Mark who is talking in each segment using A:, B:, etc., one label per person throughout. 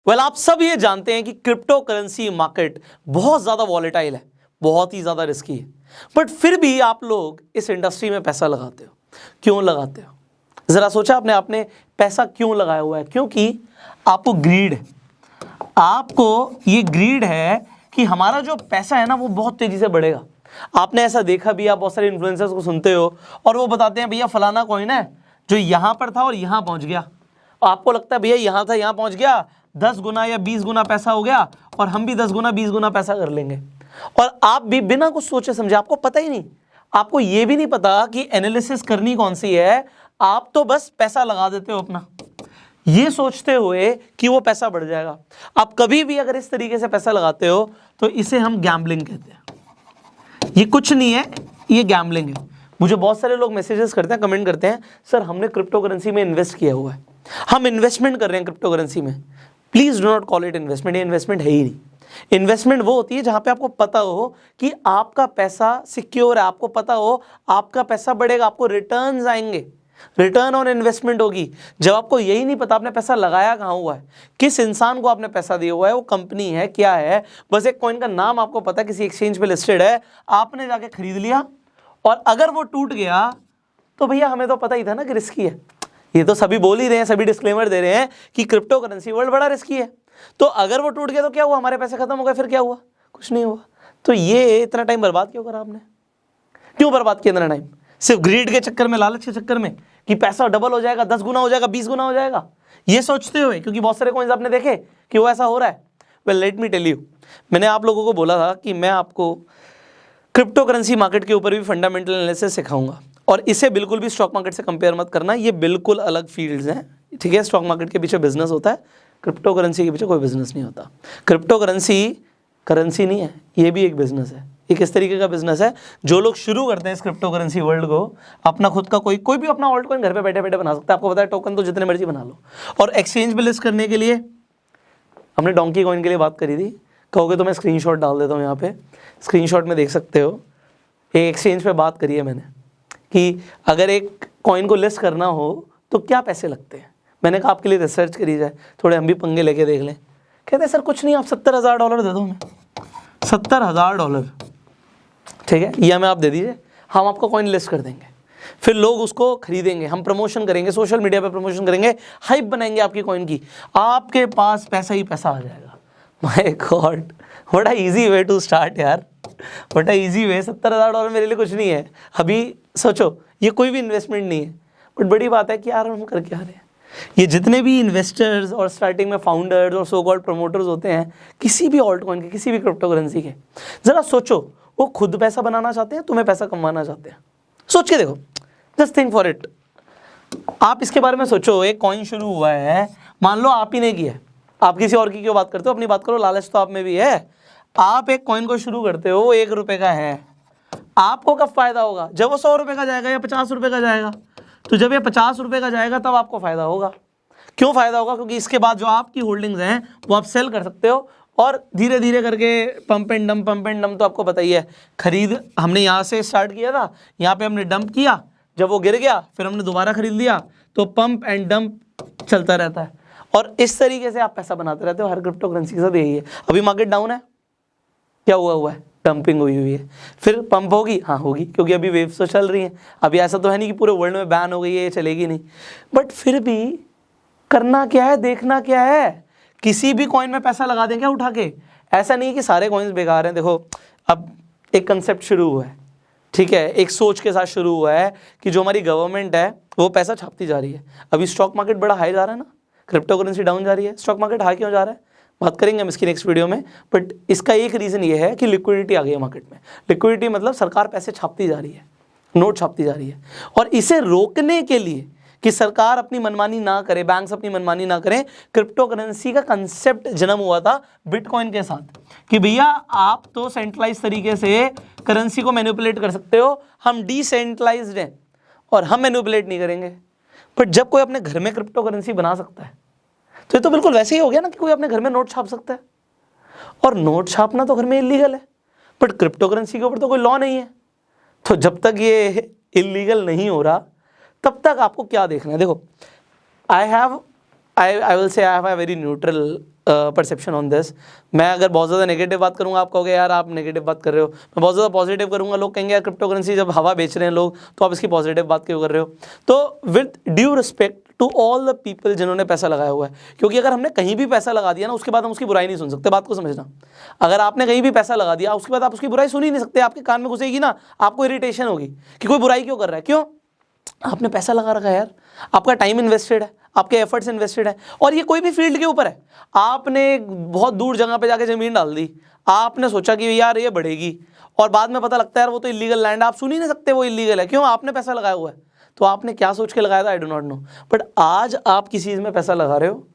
A: Well आप सब ये जानते हैं कि क्रिप्टो करेंसी मार्केट बहुत ज़्यादा वॉलेटाइल है, बहुत ही ज़्यादा रिस्की है, बट फिर भी आप लोग इस इंडस्ट्री में पैसा लगाते हो। क्यों लगाते हो? ज़रा सोचा आपने पैसा क्यों लगाया हुआ है? क्योंकि आपको ग्रीड है, आपको ये ग्रीड है कि हमारा जो पैसा है ना वो बहुत तेज़ी से बढ़ेगा। आपने ऐसा देखा भी, आप बहुत सारे इन्फ्लुएंसर्स को सुनते हो और वो बताते हैं भैया फलाना कॉइन है जो यहाँ पर था और यहाँ पहुँच गया। आपको लगता है भैया यहाँ था यहाँ पहुँच गया, 10 गुना या 20 गुना पैसा हो गया और हम भी 10 गुना 20 गुना पैसा कर लेंगे। और आप भी बिना कुछ सोचे समझे, आपको पता ही नहीं, आपको ये भी नहीं पता कि एनालिसिस करनी कौन सी है, आप तो बस पैसा लगा देते हो अपना, ये सोचते हुए कि वो पैसा बढ़ जाएगा। आप कभी भी अगर इस तरीके से पैसा लगाते हो तो इसे हम गैम्बलिंग कहते हैं। ये कुछ नहीं है, ये गैम्बलिंग है। मुझे बहुत सारे लोग मैसेजेस करते हैं, कमेंट करते हैं, सर हमने क्रिप्टो करेंसी में इन्वेस्ट किया हुआ है, हम इन्वेस्टमेंट कर रहे हैं क्रिप्टो करेंसी में। Please do not call it investment, ये इन्वेस्टमेंट है ही नहीं। इन्वेस्टमेंट वो होती है जहां पे आपको पता हो कि आपका पैसा सिक्योर है, आपको पता हो आपका पैसा बढ़ेगा, आपको रिटर्न्स आएंगे, रिटर्न ऑन इन्वेस्टमेंट होगी। जब आपको यही नहीं पता आपने पैसा लगाया कहाँ हुआ है, किस इंसान को आपने पैसा दिया हुआ है, वो कंपनी है क्या है, बस एक कॉइन का नाम आपको पता है, किसी एक्सचेंज पे लिस्टेड है, आपने जाके खरीद लिया और अगर वो टूट गया तो भैया हमें तो पता ही था ना कि रिस्की है। ये तो सभी बोल ही रहे हैं, सभी डिस्क्लेमर दे रहे हैं कि क्रिप्टो करेंसी वर्ल्ड बड़ा रिस्की है। तो अगर वो टूट गया तो क्या हुआ, हमारे पैसे खत्म हो गए, फिर क्या हुआ? कुछ नहीं हुआ। तो ये इतना टाइम बर्बाद क्यों करा आपने? क्यों बर्बाद किया इतना टाइम? सिर्फ ग्रीड के चक्कर में, लालच के चक्कर में कि पैसा डबल हो जाएगा, 10 गुना हो जाएगा, 20 गुना हो जाएगा, ये सोचते हुए, क्योंकि बहुत सारे कॉइन्स आपने देखे कि वो ऐसा हो रहा है। Well let me tell you, मैंने आप लोगों को बोला था कि मैं आपको क्रिप्टो करेंसी मार्केट के ऊपर भी फंडामेंटल एनालिसिस सिखाऊंगा और इसे बिल्कुल भी स्टॉक मार्केट से कंपेयर मत करना, ये बिल्कुल अलग फील्ड्स हैं, ठीक है। स्टॉक मार्केट के पीछे बिजनेस होता है, क्रिप्टो करेंसी के पीछे कोई बिजनेस नहीं होता। क्रिप्टो करेंसी नहीं है, ये भी एक बिजनेस है। एक इस तरीके का बिजनेस है, जो लोग शुरू करते हैं इस क्रिप्टो करेंसी वर्ल्ड को, अपना खुद का कोई भी अपना ऑल्ट कॉइन घर पे बैठे बैठे बना सकता है। आपको पता है टोकन तो जितने मर्जी बना लो। और एक्सचेंज पे लिस्ट करने के लिए हमने डोंकी कॉइन के लिए बात करी थी, कहोगे तो मैं स्क्रीनशॉट डाल देता हूँ यहाँ पे, स्क्रीनशॉट में देख सकते हो। एक एक्सचेंज पे बात करी है मैंने कि अगर एक कॉइन को लिस्ट करना हो तो क्या पैसे लगते हैं। मैंने कहा आपके लिए रिसर्च करी जाए, थोड़े हम भी पंगे लेके देख लें। कहते हैं सर कुछ नहीं, आप $70,000 दे दो, हमें $70,000, ठीक है, ये हमें आप दे दीजिए, हम आपको कॉइन लिस्ट कर देंगे, फिर लोग उसको खरीदेंगे, हम प्रमोशन करेंगे, सोशल मीडिया पे प्रमोशन करेंगे, हाइप बनाएंगे आपकी कॉइन की, आपके पास पैसा ही पैसा आ जाएगा। My God, what a easy way to start यार, व्हाट अ इजी वे। $70,000 मेरे लिए कुछ नहीं है। अभी सोचो, ये कोई भी इन्वेस्टमेंट नहीं है, बट बड़ी बात है कि यार हम कर क्या रहे हैं। ये जितने भी इन्वेस्टर्स और स्टार्टिंग में फाउंडर्स और सो कॉल्ड प्रमोटर्स होते हैं किसी भी ऑल्ट कॉइन के, किसी भी क्रिप्टो करेंसी के, जरा सोचो, वो खुद पैसा बनाना चाहते हैं, तुम्हें पैसा कमाना चाहते हैं? सोच के देखो, जस्ट थिंक फॉर इट। आप इसके बारे में सोचो, एक कॉइन शुरू हुआ है, मान लो आप ही ने किया है, आप किसी और की क्यों बात करते हो, अपनी बात करो, लालच तो आप में भी है। आप एक कॉइन को शुरू करते हो, वो ₹1 का है, आपको कब फायदा होगा? जब वो ₹100 का जाएगा या ₹50 का जाएगा। तो जब ये ₹50 का जाएगा तब आपको फायदा होगा। क्यों फायदा होगा? क्योंकि इसके बाद जो आपकी होल्डिंग्स हैं वो आप सेल कर सकते हो और धीरे धीरे करके पंप एंड डंप तो आपको पता ही है। खरीद हमने यहाँ से स्टार्ट किया था, यहाँ पे हमने डंप किया, जब वो गिर गया फिर हमने दोबारा खरीद लिया, तो पंप एंड डंप चलता रहता है और इस तरीके से आप पैसा बनाते रहते हो। हर क्रिप्टो करेंसी के साथ यही है। अभी मार्केट डाउन है, क्या हुआ है? डंपिंग हुई है। फिर पंप होगी, हाँ होगी, क्योंकि अभी वेव्स तो चल रही हैं। अभी ऐसा तो है नहीं कि पूरे वर्ल्ड में बैन हो गई है, ये चलेगी नहीं, बट फिर भी करना क्या है, देखना क्या है, किसी भी कॉइन में पैसा लगा दें क्या उठा के? ऐसा नहीं कि सारे कॉइन्स बेकार हैं। देखो अब एक कंसेप्ट शुरू हुआ है, ठीक है, एक सोच के साथ शुरू हुआ है कि जो हमारी गवर्नमेंट है वो पैसा छापती जा रही है। अभी स्टॉक मार्केट बड़ा हाई जा रहा है ना, क्रिप्टो करेंसी डाउन जा रही है, स्टॉक मार्केट हाई क्यों जा रहा है, बात करेंगे हम इसकी नेक्स्ट वीडियो में। बट इसका एक रीज़न ये है कि लिक्विडिटी आ गई है मार्केट में। लिक्विडिटी मतलब सरकार पैसे छापती जा रही है, नोट छापती जा रही है, और इसे रोकने के लिए कि सरकार अपनी मनमानी ना करे, बैंक्स अपनी मनमानी ना करें, क्रिप्टो करेंसी का कंसेप्ट जन्म हुआ था बिटकॉइन के साथ कि भैया आप तो सेंट्रलाइज तरीके से करेंसी को मैनिपुलेट कर सकते हो, हम डिसेंट्रलाइज्ड हैं और हम मैनिपुलेट नहीं करेंगे। बट जब कोई अपने घर में क्रिप्टो करेंसी बना सकता है तो ये तो बिल्कुल वैसे ही हो गया ना कि कोई अपने घर में नोट छाप सकता है, और नोट छापना तो घर में इलीगल है, बट क्रिप्टो करेंसी के ऊपर तो कोई लॉ नहीं है। तो जब तक ये इलीगल नहीं हो रहा तब तक आपको क्या देखना है? देखो, I have I will say I have a very neutral perception on this. मैं अगर बहुत ज़्यादा नेगेटिव बात करूँगा, आप कहोगे यार आप नेगेटिव बात कर रहे हो. मैं बहुत ज़्यादा पॉजिटिव करूँगा, लोग कहेंगे यार क्रिप्टो करेंसी जब हवा बेच रहे हैं लोग, तो आप इसकी पॉजिटिव बात क्यों कर रहे हो. तो with due respect to all the people जिन्होंने पैसा लगाया हुआ है, क्योंकि अगर हमने कहीं भी पैसा लगा दिया ना, उसके बाद हम उसकी बुराई नहीं सुन सकते. बात को समझना. अगर आपने कहीं भी पैसा लगा दिया, उसके बाद आप उसकी बुराई सुन ही नहीं सकते. आपके कान में घुसेगी ना, आपको इरिटेशन होगी कि कोई बुराई क्यों कर रहा है. क्यों? आपने पैसा लगा रखा है यार, आपका टाइम इन्वेस्टेड है, आपके एफर्ट्स इन्वेस्टेड है. और ये कोई भी फील्ड के ऊपर है. आपने बहुत दूर जगह पे जाके ज़मीन डाल दी, आपने सोचा कि यार ये बढ़ेगी, और बाद में पता लगता है यार वो तो इलीगल लैंड है. आप सुन ही नहीं सकते वो इलीगल है. क्यों? आपने पैसा लगाया हुआ है. तो आपने क्या सोच के लगाया था, I do not know. But आज आप किसी चीज़ में पैसा लगा रहे हो.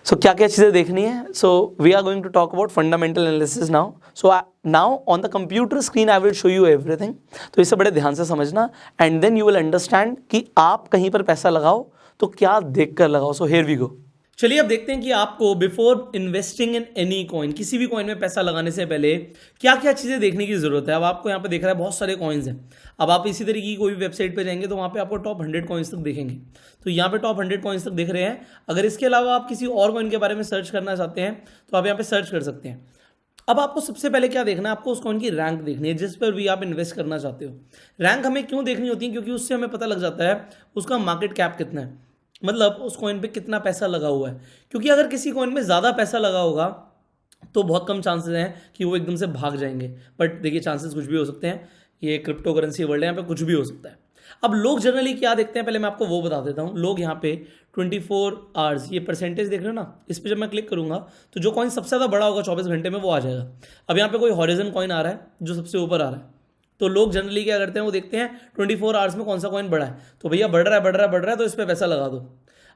A: सो क्या क्या चीज़ें देखनी है. So we are going to talk about fundamental analysis now. So now on the computer screen I will show you everything. तो इसे बड़े ध्यान से समझना, and then you will understand कि आप कहीं पर पैसा लगाओ तो क्या देख कर लगाओ. So here we go. चलिए अब देखते हैं कि आपको before investing in any coin, किसी भी कॉइन में पैसा लगाने से पहले क्या क्या चीज़ें देखने की जरूरत है. अब आपको यहाँ पे दिख रहा है बहुत सारे कॉइन्स हैं. अब आप इसी तरीके की कोई भी वेबसाइट पे जाएंगे तो वहाँ पे आपको टॉप 100 कॉइन्स तक दिखेंगे. तो यहाँ पे टॉप 100 कॉइन्स तक दिख रहे हैं. अगर इसके अलावा आप किसी और कॉइन के बारे में सर्च करना चाहते हैं तो आप यहाँ पे सर्च कर सकते हैं. अब आपको सबसे पहले क्या देखना है, आपको उस कॉइन की रैंक देखनी है जिस पर भी आप इन्वेस्ट करना चाहते हो. रैंक हमें क्यों देखनी होती है? क्योंकि उससे हमें पता लग जाता है उसका मार्केट कैप कितना है, मतलब उस कॉइन पे कितना पैसा लगा हुआ है. क्योंकि अगर किसी कॉइन में ज़्यादा पैसा लगा होगा तो बहुत कम चांसेस हैं कि वो एकदम से भाग जाएंगे. बट देखिए चांसेस कुछ भी हो सकते हैं. ये क्रिप्टो करेंसी वर्ल्ड है, यहाँ पे कुछ भी हो सकता है. अब लोग जनरली क्या देखते हैं, पहले मैं आपको वो बता देता हूँ. लोग यहाँ पे 24 आवर्स, ये परसेंटेज देख रहे हो ना, इस पर जब मैं क्लिक करूँगा तो जो कॉइन सबसे ज़्यादा बड़ा होगा 24 घंटे में वो आ जाएगा. अब यहाँ पे कोई हॉरिजन कॉइन आ रहा है जो सबसे ऊपर आ रहा है. तो लोग जनरली क्या करते हैं, वो देखते हैं 24 आवर्स में कौन सा कॉइन बढ़ा है. तो भैया बढ़ रहा है बढ़ रहा है बढ़ रहा है, तो इस पर पैसा लगा दो.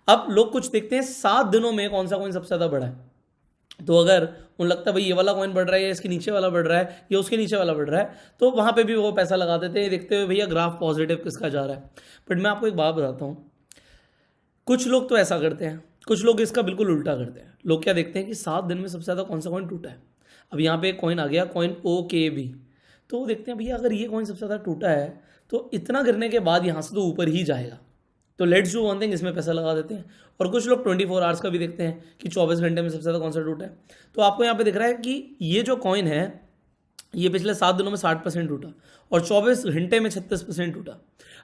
A: अब लोग कुछ देखते हैं 7 दिनों में कौन सा कॉइन सबसे ज़्यादा बढ़ा है. तो अगर उन्हें लगता है भाई ये वाला कॉइन बढ़ रहा है या इसके नीचे वाला बढ़ रहा है या उसके नीचे वाला बढ़ रहा है, तो वहाँ पे भी वो पैसा लगा देते हैं देखते हुए भैया ग्राफ पॉजिटिव किसका जा रहा है. बट मैं आपको एक बात बताता हूँ, कुछ लोग तो ऐसा करते हैं, कुछ लोग इसका बिल्कुल उल्टा करते हैं. लोग क्या देखते हैं कि 7 दिन में सबसे ज़्यादा कौन सा कॉइन टूटा है. अब यहाँ पे एक कॉइन आ गया, कॉइन OKB. तो वो देखते हैं भैया अगर ये कॉइन सबसे ज़्यादा टूटा है तो इतना गिरने के बाद यहाँ से तो ऊपर ही जाएगा, तो लेट्स डू वन थिंग, इसमें पैसा लगा देते हैं. और कुछ लोग 24 आवर्स का भी देखते हैं कि 24 घंटे में सबसे ज़्यादा कौन सा टूटा है. तो आपको यहाँ पे दिख रहा है कि ये जो कॉइन है ये पिछले 7 दिनों में 60% टूटा और 24 घंटे में 36% टूटा.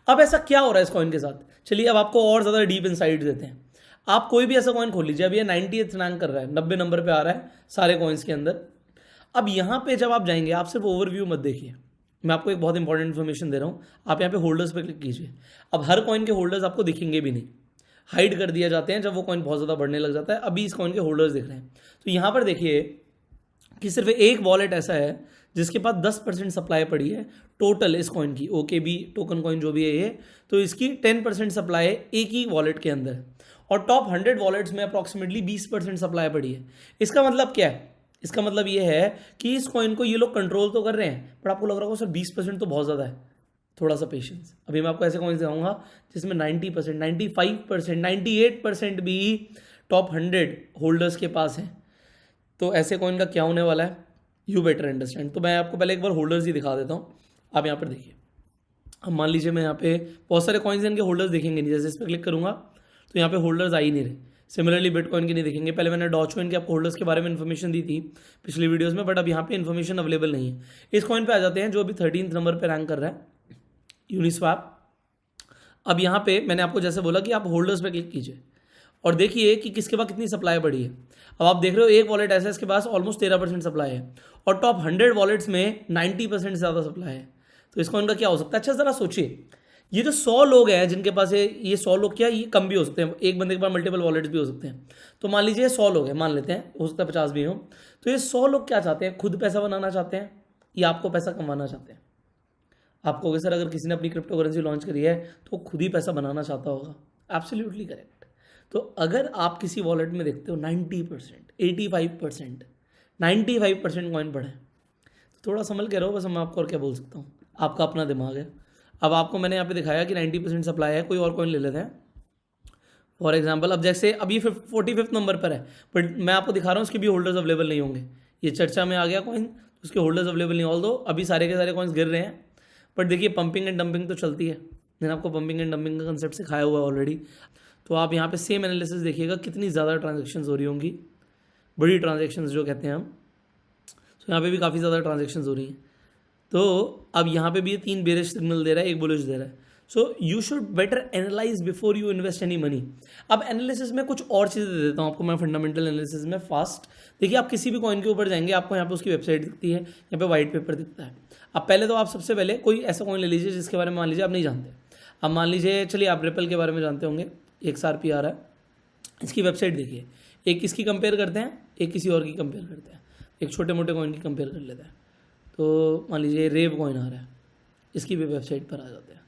A: अब ऐसा क्या हो रहा है इस कॉइन के साथ? चलिए अब आपको और ज़्यादा डीप इनसाइट देते हैं. आप कोई भी ऐसा कॉइन खोल लीजिए. अब ये 90th रैंक कर रहा है, 90 नंबर पर आ रहा है सारे कॉइन्स के अंदर. अब यहाँ पे जब आप जाएंगे, आप सिर्फ ओवरव्यू मत देखिए, मैं आपको एक बहुत इंपॉर्टेंट इन्फॉर्मेशन दे रहा हूँ. आप यहाँ पे होल्डर्स पे क्लिक कीजिए. अब हर कॉइन के होल्डर्स आपको दिखेंगे भी नहीं, हाइड कर दिया जाते हैं जब वो कॉइन बहुत ज़्यादा बढ़ने लग जाता है. अभी इस कॉइन के होल्डर्स दिख रहे हैं. तो यहाँ पर देखिए कि सिर्फ एक वॉलेट ऐसा है जिसके पास 10% सप्लाई पड़ी है टोटल इस कॉइन की. OKB टोकन कॉइन जो भी है ये, तो इसकी 10% सप्लाई है एक ही वॉलेट के अंदर. और टॉप 100 वॉलेट्स में अप्रॉक्सीमेटली 20% सप्लाई पड़ी है. इसका मतलब क्या है? इसका मतलब ये है कि इस कॉइन को ये लोग कंट्रोल तो कर रहे हैं, पर आपको लग रहा होगा सर 20% तो बहुत ज़्यादा है. थोड़ा सा पेशेंस. अभी मैं आपको ऐसे कॉइन्स दिखाऊंगा जिसमें 90%, 95%, 98% भी टॉप 100 होल्डर्स के पास हैं. तो ऐसे कॉइन का क्या होने वाला है, यू बेटर अंडरस्टैंड. तो मैं आपको पहले एक बार होल्डर्स ही दिखा देता हूँ. आप यहाँ पर देखिए. अब मान लीजिए मैं यहाँ पे बहुत सारे कॉइन्स इनके होल्डर्स देखेंगे नहीं. जैसे इस पर क्लिक करूँगा तो यहाँ पे होल्डर्स आ ही नहीं रहे. सिमिलरली बिटकॉइन के नहीं दिखेंगे. पहले मैंने डॉजकॉइन के आपको होल्डर्स के बारे में इन्फॉर्मेशन दी थी पिछली वीडियोस में, बट अब यहाँ पे इन्फॉर्मेशन अवेलेबल नहीं है. इस कॉइन पे आ जाते हैं जो अभी 13th नंबर पे रैंक कर रहा है, यूनिस्वैप. अब यहाँ पे मैंने आपको जैसे बोला कि आप होल्डर्स पे क्लिक कीजिए और देखिए कि किसके पास कितनी सप्लाई बढ़ी है. अब आप देख रहे हो एक वॉलेट ऐसा है इसके पास ऑलमोस्ट 13% सप्लाई है और टॉप 100 वॉलेट्स में 90% से ज़्यादा सप्लाई है. तो इस कॉइन का क्या हो सकता है? अच्छा ज़रा सोचिए, ये जो 100 लोग हैं जिनके पास है, ये 100 लोग क्या, ये कम भी हो सकते हैं, एक बंदे के पास मल्टीपल वॉलेट्स भी हो सकते हैं. तो मान लीजिए 100 लोग हैं, मान लेते हैं, हो सकता है 50 भी हों. तो ये 100 लोग क्या चाहते हैं? खुद पैसा बनाना चाहते हैं या आपको पैसा कमाना चाहते हैं? आपको अगर सर अगर किसी ने अपनी क्रिप्टो करेंसी लॉन्च करी है तो खुद ही पैसा बनाना चाहता होगा. Absolutely correct. तो अगर आप किसी वॉलेट में देखते हो 90%, 85%, 95% कॉइन पड़े, तो थोड़ा संभल के रहो. बस मैं आपको और क्या बोल सकता हूँ, आपका अपना दिमाग है. अब आपको मैंने यहाँ पे दिखाया कि 90% सप्लाई है. कोई और कॉइन ले लेते हैं फॉर एग्जांपल. अब जैसे अभी 45th नंबर पर है, बट मैं आपको दिखा रहा हूँ उसके भी होल्डर्स अवेलेबल नहीं होंगे. ये चर्चा में आ गया कॉइन, उसके होल्डर्स अवेलेबल नहीं. ऑल दो अभी सारे के सारे कॉइन्स गिर रहे हैं, बट देखिए पंपिंग एंड डंपिंग तो चलती है. मैंने आपको पंपिंग एंड डंपिंग का कंसेप्ट सिखाया हुआ है ऑलरेडी. तो आप यहाँ पे सेम एनालिसिस देखिएगा कितनी ज़्यादा ट्रांजेक्शन्स हो रही होंगी, बड़ी ट्रांजेक्शन्स जो कहते हैं हम। तो यहाँ पे भी काफ़ी ज़्यादा ट्रांजेक्शन्स हो रही हैं। तो अब यहाँ पे भी ये 3 बेरिश सिग्नल दे रहा है, 1 बुलिश दे रहा है। So you should better analyse before you invest any money. अब एनालिसिस में कुछ और चीज़ें दे देता हूँ आपको मैं, फंडामेंटल एनालिसिस में फास्ट। देखिए आप किसी भी कॉइन के ऊपर जाएंगे, आपको यहाँ पे उसकी वेबसाइट दिखती है, यहाँ पे वाइट पेपर दिखता है। अब पहले तो आप सबसे पहले कोई ऐसा कॉइन ले लीजिए जिसके बारे में मान लीजिए आप नहीं जानते। अब मान लीजिए, चलिए आप रिपल के बारे में जानते होंगे, XRP आ रहा है, इसकी वेबसाइट देखिए। एक किसकी कंपेयर करते हैं, एक किसी और की कंपेयर करते हैं, एक छोटे मोटे कॉइन की कंपेयर कर लेते हैं। तो मान लीजिए रेव कॉइन आ रहा है, इसकी भी वेबसाइट पर आ जाते हैं।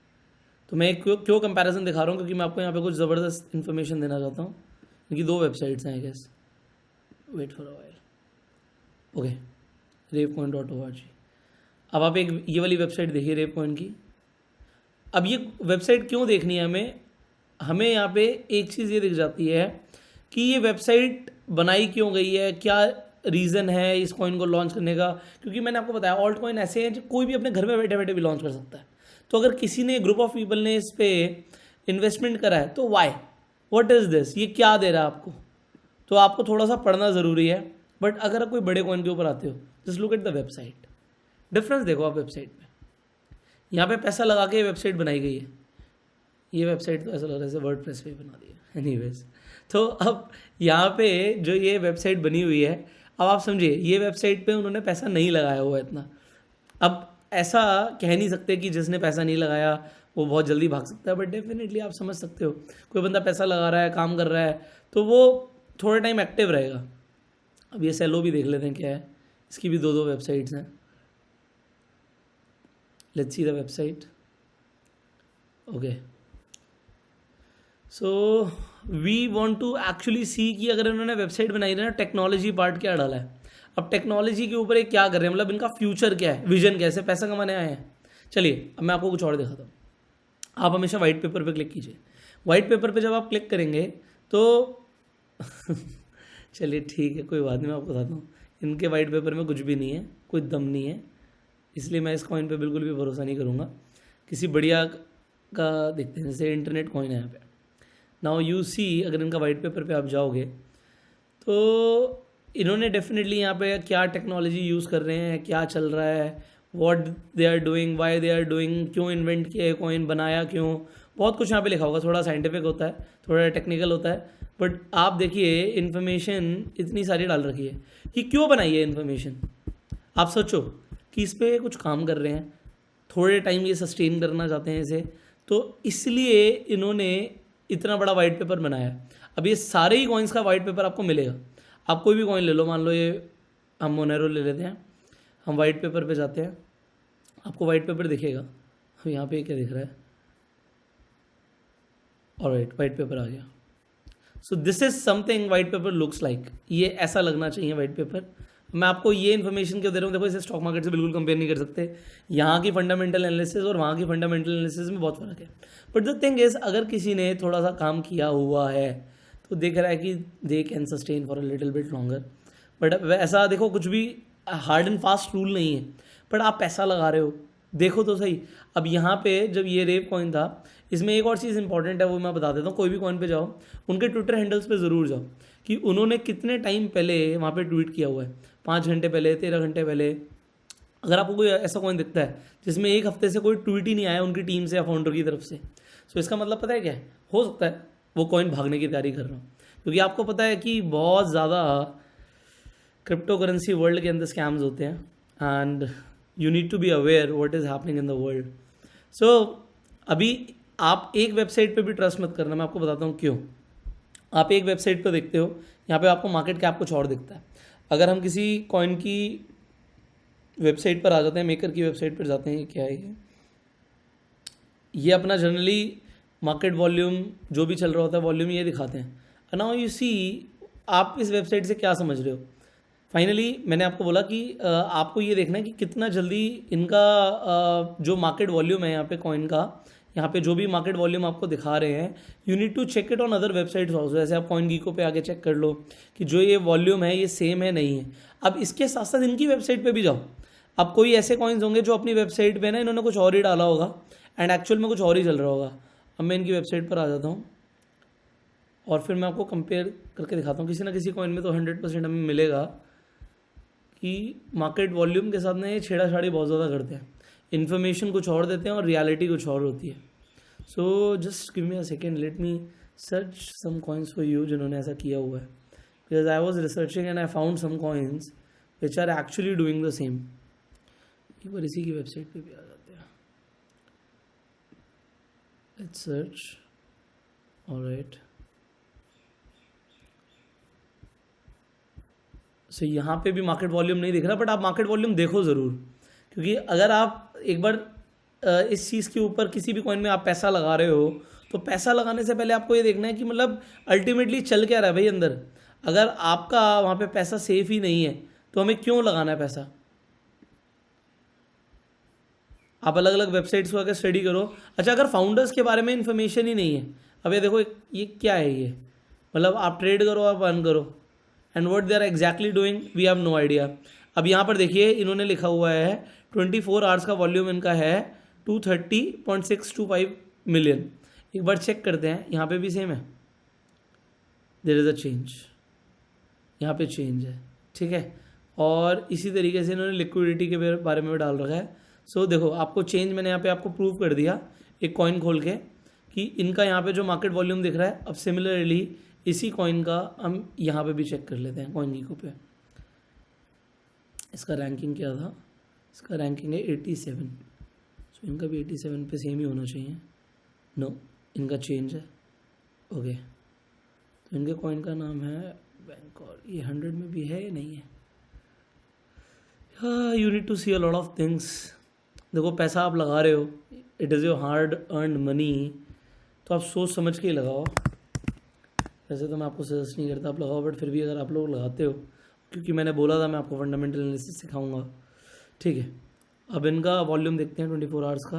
A: तो मैं क्यों कंपैरिजन दिखा रहा हूँ, क्योंकि मैं आपको यहाँ पे कुछ ज़बरदस्त इन्फॉर्मेशन देना चाहता हूँ। इनकी 2 वेबसाइट्स हैं I guess, wait for a while, okay, ravecoin.org। अब आप एक ये वाली वेबसाइट देखिए रेव कॉइन की। अब ये वेबसाइट क्यों देखनी है हमें यहाँ पे एक चीज़ ये दिख जाती है कि ये वेबसाइट बनाई क्यों गई है, क्या रीज़न है इस कॉइन को लॉन्च करने का। क्योंकि मैंने आपको बताया ऑल्ट कॉइन ऐसे हैं जो कोई भी अपने घर में बैठे बैठे भी लॉन्च कर सकता है। तो अगर किसी ने, ग्रुप ऑफ पीपल ने इस पे इन्वेस्टमेंट करा है, तो वाई, व्हाट इज़ दिस, ये क्या दे रहा है आपको। तो आपको थोड़ा सा पढ़ना ज़रूरी है। बट अगर आप कोई बड़े कॉइन के ऊपर आते हो, just look at the website, difference देखो आप वेबसाइट में। यहाँ पे पैसा लगा के वेबसाइट बनाई गई है। ये वेबसाइट तो ऐसा लग रहा है जैसे वर्डप्रेस पे बना दी है। एनीवेज, तो अब यहाँ पे जो ये वेबसाइट बनी हुई है, अब आप समझिए ये वेबसाइट पे उन्होंने पैसा नहीं लगाया हुआ इतना। अब ऐसा कह नहीं सकते कि जिसने पैसा नहीं लगाया वो बहुत जल्दी भाग सकता है, बट डेफिनेटली आप समझ सकते हो कोई बंदा पैसा लगा रहा है, काम कर रहा है, तो वो थोड़े टाइम एक्टिव रहेगा। अब ये सेलो भी देख लेते हैं क्या है, इसकी भी 2 वेबसाइट्स हैं। Let's see the website, okay. So we want to actually see कि अगर इन्होंने वेबसाइट बनाई है ना, टेक्नोलॉजी पार्ट क्या डाला है। अब टेक्नोलॉजी के ऊपर एक क्या कर रहे हैं, मतलब इनका फ्यूचर क्या है, विजन कैसे पैसा कमाने आए हैं। चलिए अब मैं आपको कुछ और दिखाता हूँ। आप हमेशा वाइट पेपर पे क्लिक कीजिए। वाइट पेपर पे जब आप क्लिक करेंगे तो चलिए ठीक है, कोई बात नहीं, मैं आपको बताता हूँ। इनके वाइट पेपर में कुछ भी नहीं है, कोई दम नहीं है, इसलिए मैं इस कॉइन पे बिल्कुल भी भरोसा नहीं करूँगा। किसी बढ़िया का देखते हैं, जैसे इंटरनेट कॉइन है यहाँ पे। नाउ यू सी, अगर इनका वाइट पेपर पे आप जाओगे तो इन्होंने डेफिनेटली यहाँ पे क्या टेक्नोलॉजी यूज़ कर रहे हैं, क्या चल रहा है, what they are doing, why they are doing, क्यों इन्वेंट किया है कॉइन, बनाया क्यों, बहुत कुछ यहाँ पे लिखा होगा। थोड़ा साइंटिफिक होता है, थोड़ा टेक्निकल होता है, बट आप देखिए इन्फॉर्मेशन इतनी सारी डाल रखी है कि क्यों बनाई है इन्फॉर्मेशन। आप सोचो कि इस पर कुछ काम कर रहे हैं, थोड़े टाइम ये सस्टेन करना चाहते हैं इसे, तो इसलिए इन्होंने इतना बड़ा वाइट पेपर बनाया। अब ये सारे ही कॉइन्स का वाइट पेपर आपको मिलेगा। आप कोई भी कॉइन ले लो, मान लो ये हम मोनेरो ले लेते हैं, हम वाइट पेपर पे जाते हैं, आपको वाइट पेपर दिखेगा। अब यहाँ पे क्या दिख रहा है, ऑलराइट, वाइट पेपर आ गया। So this is something white paper looks like, ये ऐसा लगना चाहिए वाइट पेपर। मैं आपको ये इन्फॉर्मेशन क्यों दे रहा हूँ, देखो इसे स्टॉक मार्केट से बिल्कुल कंपेयर नहीं कर सकते। यहाँ की फंडामेंटल एनालिसिस और वहाँ की फंडामेंटल एनालिसिस में बहुत फ़र्क है। बट द थिंग इज, अगर किसी ने थोड़ा सा काम किया हुआ है तो देख रहा है कि they can sustain for a little bit longer. But ऐसा देखो, कुछ भी हार्ड एंड फास्ट रूल नहीं है, बट आप पैसा लगा रहे हो, देखो तो सही। अब यहाँ पे जब ये रेव कॉइन था, इसमें एक और चीज़ इंपॉर्टेंट है, वो मैं बता देता हूँ। कोई भी कॉइन पे जाओ, उनके ट्विटर हैंडल्स पे ज़रूर जाओ कि उन्होंने कितने टाइम पहले वहाँ पे ट्वीट किया हुआ है, 5 घंटे पहले, 13 घंटे पहले। अगर आपको कोई ऐसा कॉइन दिखता है जिसमें 1 हफ्ते से कोई ट्वीट ही नहीं आया उनकी टीम से या फाउंडर की तरफ से, तो इसका मतलब पता है क्या है, हो सकता है वो कॉइन भागने की तैयारी कर रहा हूँ। क्योंकि आपको पता है कि बहुत ज़्यादा क्रिप्टो करेंसी वर्ल्ड के अंदर स्कैम्स होते हैं, and you need to be aware what is happening in the world. So अभी आप एक वेबसाइट पे भी ट्रस्ट मत करना, मैं आपको बताता हूँ क्यों। आप एक वेबसाइट पे देखते हो, यहाँ पे आपको मार्केट कैप कुछ और दिखता है। अगर हम किसी कॉइन की वेबसाइट पर आ जाते हैं, मेकर की वेबसाइट पर जाते हैं, क्या है ये अपना जनरली मार्केट वॉल्यूम जो भी चल रहा होता है वॉल्यूम ये दिखाते हैं। नाउ यू सी, आप इस वेबसाइट से क्या समझ रहे हो। फाइनली मैंने आपको बोला कि आपको ये देखना है कि कितना जल्दी इनका जो मार्केट वॉल्यूम है यहाँ पे कॉइन का, यहाँ पे जो भी मार्केट वॉल्यूम आपको दिखा रहे हैं, you need to check it on other websites also. जैसे आप कॉइन गीको पे आके चेक कर लो कि जो ये वॉल्यूम है ये सेम है नहीं है। अब इसके साथ साथ इनकी वेबसाइट पे भी जाओ। अब कोई ऐसे कॉइन्स होंगे जो अपनी वेबसाइट पे ना इन्होंने कुछ और ही डाला होगा एंड एक्चुअल में कुछ और ही चल रहा होगा। अब मैं इनकी वेबसाइट पर आ जाता हूँ। और फिर मैं आपको कंपेयर करके दिखाता हूँ। किसी ना किसी कॉइन में तो 100% हमें मिलेगा कि मार्केट वॉल्यूम के साथ ना ये छेड़ाछाड़ी बहुत ज़्यादा करते हैं, इन्फॉर्मेशन कुछ और देते हैं और रियलिटी कुछ और होती है। So just give me a second, let me search some coins for you जिन्होंने ऐसा किया हुआ है, because I was researching and I found some coins which are actually doing the same. एक बार इसी की वेबसाइट पे भी आ जाते हैं, लेट्स सर्च। ऑलराइट, सो यहाँ पे भी मार्केट वॉल्यूम नहीं दिख रहा, बट आप मार्केट वॉल्यूम देखो ज़रूर, क्योंकि अगर आप एक बार इस चीज़ के ऊपर किसी भी कॉइन में आप पैसा लगा रहे हो, तो पैसा लगाने से पहले आपको ये देखना है कि मतलब अल्टीमेटली चल क्या रहा है भाई अंदर। अगर आपका वहाँ पे पैसा सेफ ही नहीं है तो हमें क्यों लगाना है पैसा। आप अलग अलग वेबसाइट्स को अगर स्टडी करो, अच्छा अगर फाउंडर्स के बारे में इंफॉर्मेशन ही नहीं है, अब ये देखो ये क्या है, ये मतलब आप ट्रेड करो, आप अर्न करो, and what they are exactly doing we have no idea. अब यहाँ पर देखिए इन्होंने लिखा हुआ है 24 आवर्स का वॉल्यूम इनका है 230.625 मिलियन। एक बार चेक करते हैं, यहाँ पे भी सेम है, देयर इज़ अ चेंज, यहाँ पे चेंज है, ठीक है। और इसी तरीके से इन्होंने लिक्विडिटी के बारे में भी डाल रखा है। सो देखो आपको चेंज मैंने यहाँ पे आपको प्रूव कर दिया एक कॉइन खोल के कि इनका यहाँ पे जो मार्केट वॉल्यूम दिख रहा है। अब सिमिलरली इसी कॉइन का हम यहाँ पे भी चेक कर लेते हैं कॉइन गीको पे। इसका रैंकिंग क्या था, इसका रैंकिंग है 87, सो इनका भी 87 पे सेम ही होना चाहिए। नो, इनका चेंज है, ओके। तो इनके कॉइन का नाम है बैंक, और ये 100 में भी है या नहीं है। You need to see a lot of things. देखो पैसा आप लगा रहे हो, it is your hard earn money, तो आप सोच समझ के ही लगाओ। वैसे तो मैं आपको सजेस्ट नहीं करता आप लगाओ, बट फिर भी अगर आप लोग लगाते हो, क्योंकि मैंने बोला था मैं आपको फंडामेंटल एनालिसिस सिखाऊंगा, ठीक है। अब इनका वॉल्यूम देखते हैं 24 आवर्स का।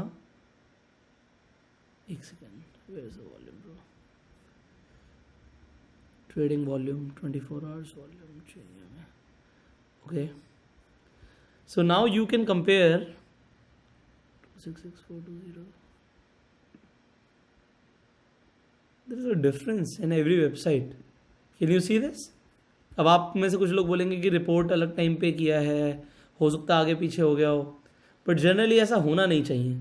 A: एक second, where is the volume bro, trading volume 24 hours volume चाहिए हमें, okay. So now you can compare 66420, there is a difference in every website, can you see this? अब आप में से कुछ लोग बोलेंगे कि रिपोर्ट अलग टाइम पे किया है, हो सकता है आगे पीछे हो गया हो, बट जनरली ऐसा होना नहीं चाहिए।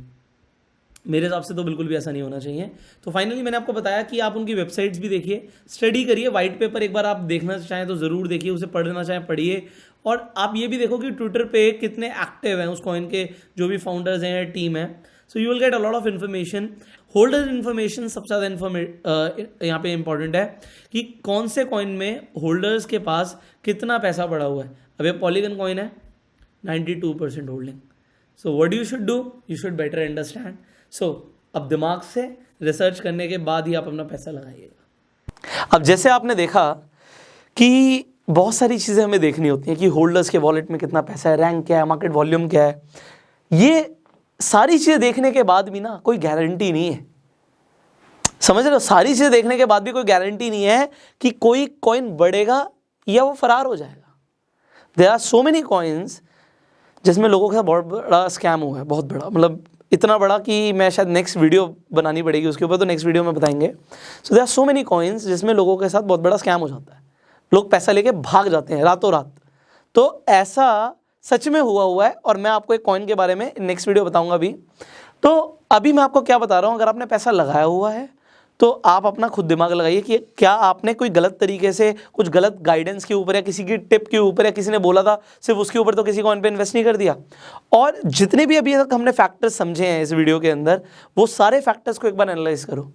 A: मेरे हिसाब से तो बिल्कुल भी ऐसा नहीं होना चाहिए। तो फाइनली मैंने आपको बताया कि आप उनकी वेबसाइट्स भी देखिए, स्टडी करिए, वाइट पेपर एक बार आप देखना चाहें तो ज़रूर देखिए, उसे पढ़ना चाहें पढ़िए, और आप ये भी देखो कि ट्विटर पे कितने एक्टिव हैं उस कॉइन के जो भी फाउंडर्स हैं या टीम है। So you will get a lot of information. Holder information सबसे ज़्यादा यहाँ पे इंपॉर्टेंट है कि कौन से कॉइन में होल्डर्स के पास कितना पैसा पड़ा हुआ है। अब ये पॉलीगन कॉइन है, 92% होल्डिंग। So what you should do, you should better understand. So अब दिमाग से रिसर्च करने के बाद ही आप अपना पैसा लगाइएगा। अब जैसे आपने देखा कि बहुत सारी चीज़ें हमें देखनी होती हैं कि होल्डर्स के वॉलेट में कितना पैसा है, रैंक क्या है, मार्केट वॉल्यूम क्या है, ये सारी चीज़ें देखने के बाद भी ना कोई गारंटी नहीं है, समझ रहे हो। सारी चीज़ें देखने के बाद भी कोई गारंटी नहीं है कि कोई कॉइन बढ़ेगा या वो फरार हो जाएगा। There are so many coins जिसमें लोगों के साथ बहुत बड़ा स्कैम हुआ है, बहुत बड़ा, मतलब इतना बड़ा कि मैं शायद नेक्स्ट वीडियो बनानी पड़ेगी उसके ऊपर, तो नेक्स्ट वीडियो में बताएंगे। So there are so many coins जिसमें लोगों के साथ बहुत बड़ा स्कैम हो जाता है, लोग पैसा लेके भाग जाते हैं रातों रात। तो ऐसा सच में हुआ है, और मैं आपको एक कॉइन के बारे में नेक्स्ट वीडियो बताऊंगा अभी। तो अभी मैं आपको क्या बता रहा हूँ, अगर आपने पैसा लगाया हुआ है तो आप अपना खुद दिमाग लगाइए कि क्या आपने कोई गलत तरीके से कुछ गलत गाइडेंस के ऊपर या किसी की टिप के ऊपर या किसी ने बोला था सिर्फ उसके ऊपर तो किसी कॉइन पे इन्वेस्ट नहीं कर दिया। और जितने भी अभी तक हमने फैक्टर्स समझे हैं इस वीडियो के अंदर, वो सारे फैक्टर्स को एक बार एनालाइज करो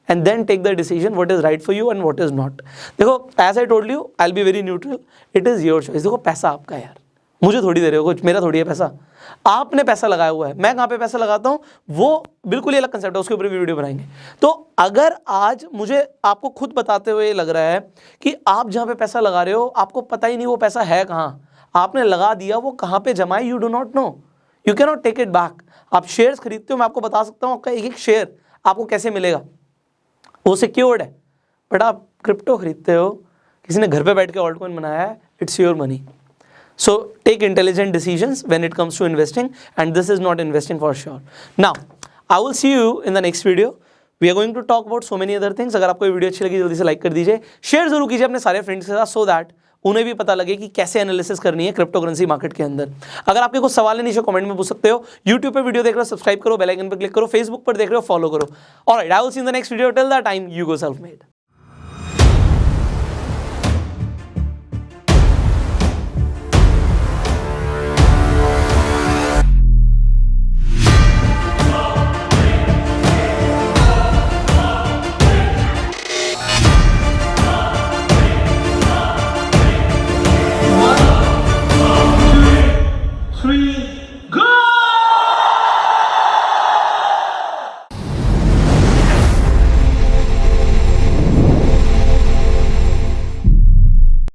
A: and then take the decision what is right for you and what is not. देखो as I told you I'll be very neutral, it is your choice। देखो पैसा आपका है यार, मुझे थोड़ी दे रहे हो, कुछ मेरा थोड़ी है पैसा, आपने पैसा लगाया हुआ है। मैं कहाँ पे पैसा लगाता हूँ वो बिल्कुल ही अलग कंसेप्ट है, उसके ऊपर भी वीडियो बनाएंगे। तो अगर आज मुझे आपको खुद बताते हुए लग रहा है कि आप जहाँ पे पैसा लगा रहे हो आपको पता ही नहीं वो पैसा है कहाँ, आपने लगा दिया, वो कहाँ पे जमा है, you do not know, you can not take it back. आप शेयर्स खरीदते हो, मैं आपको बता सकता हूँ आपका एक एक शेयर आपको कैसे मिलेगा, वो सिक्योर्ड है। बट आप क्रिप्टो खरीदते हो, किसी ने घर पे बैठ के ऑल्ट कॉइन बनाया है, it's your money. So take intelligent decisions when it comes to investing, and this is not investing for sure. Now I will see you in the next video we are going to talk about so many other things. अगर आपको ये video अच्छी लगी जल्दी से like कर दीजिए, share जरूर कीजिए अपने सारे फ्रेंड्स के साथ, सो दैट उन्हें भी पता लगे कि कैसे एनालिसिस करनी है क्रिप्टो करेंसी मार्केट के अंदर। अगर आपके कुछ सवाल है नीचे कमेंट में पूछ सकते हो। यूट्यूब पे वीडियो देख रहे हो सब्सक्राइब करो, बेल आइकन पर क्लिक करो, फेसबुक पर देख रहे हो फॉलो करो। Alright, I will C in the next video. Till that time, you go self made.